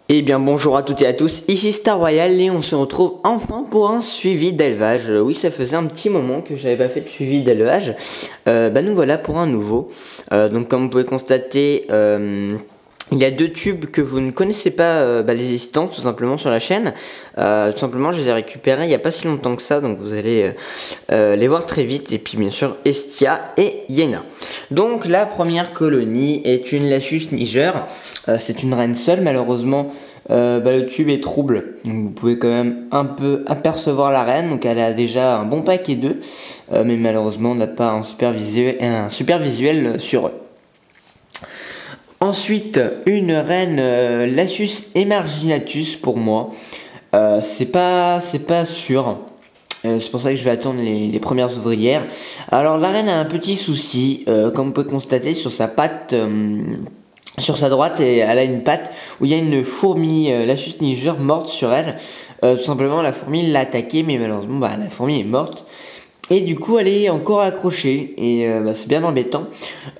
Eh bien bonjour à toutes et à tous, ici Star Royal et on se retrouve enfin pour un suivi d'élevage. Oui, ça faisait un petit moment que j'avais pas fait de suivi d'élevage. Nous voilà pour un nouveau. Donc comme vous pouvez constater, il y a deux tubes que vous ne connaissez pas l'existence tout simplement sur la chaîne. Tout simplement je les ai récupérés il n'y a pas si longtemps que ça, donc vous allez les voir très vite. Et puis bien sûr Estia et Yéna. Donc la première colonie est une Lashus Niger. C'est une reine seule malheureusement. Le tube est trouble, donc vous pouvez quand même un peu apercevoir la reine. Donc elle a déjà un bon paquet d'œufs, mais malheureusement on n'a pas un super visuel sur eux. Ensuite, une reine Lashus Emarginatus pour moi. C'est pas sûr. C'est pour ça que je vais attendre les premières ouvrières. Alors la reine a un petit souci, comme on peut constater sur sa patte. Sur sa droite, elle a une patte où il y a une fourmi Lashus Niger morte sur elle. Tout simplement, la fourmi l'a attaquée, mais malheureusement, la fourmi est morte. Et du coup, elle est encore accrochée, et c'est bien embêtant.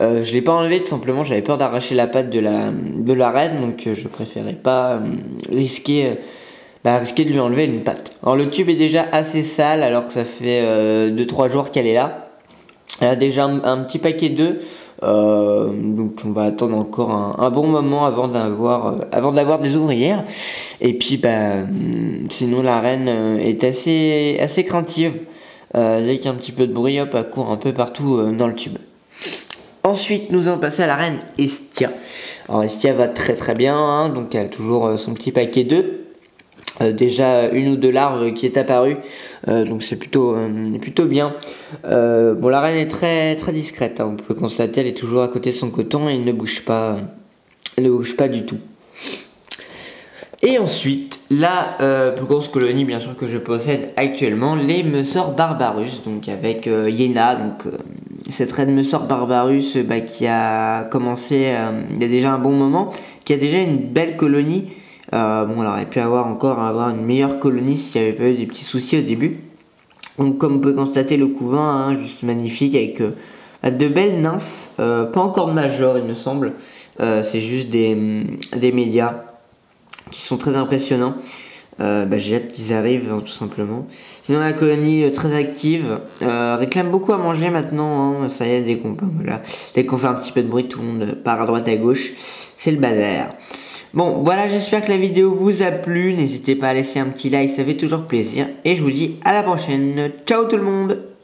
Je l'ai pas enlevée, tout simplement, j'avais peur d'arracher la patte de la reine, donc je préférais pas risquer de lui enlever une patte. Alors le tube est déjà assez sale, alors que ça fait 2-3 jours qu'elle est là. Elle a déjà un petit paquet d'œufs. Donc on va attendre encore un bon moment avant d'avoir des ouvrières. Et puis sinon la reine est assez craintive. Dès qu'il y a un petit peu de bruit, hop, elle court un peu partout dans le tube. Ensuite, nous allons passer à la reine Estia. Alors Estia va très très bien, hein, donc elle a toujours son petit paquet d'œufs. Déjà une ou deux larves qui est apparue, donc c'est plutôt bien. La reine est très très discrète, hein. Vous pouvez constater, elle est toujours à côté de son coton et elle ne bouge pas du tout. Et ensuite la plus grosse colonie bien sûr que je possède actuellement, les Messor Barbarus, donc avec Yéna, donc cette reine Messor Barbarus qui a commencé il y a déjà un bon moment, qui a déjà une belle colonie. Elle aurait pu avoir une meilleure colonie s'il n'y avait pas eu des petits soucis au début. Donc comme vous pouvez constater, le couvain, hein, juste magnifique avec de belles nymphes, pas encore de major il me semble, c'est juste des médias qui sont très impressionnants. J'ai hâte qu'ils arrivent, hein, tout simplement. Sinon la colonie très active, réclame beaucoup à manger maintenant, hein. Ça y est, dès qu'on fait un petit peu de bruit, tout le monde part à droite à gauche, c'est le bazar. Bon, voilà, j'espère que la vidéo vous a plu. N'hésitez pas à laisser un petit like, ça fait toujours plaisir. Et je vous dis à la prochaine. Ciao tout le monde!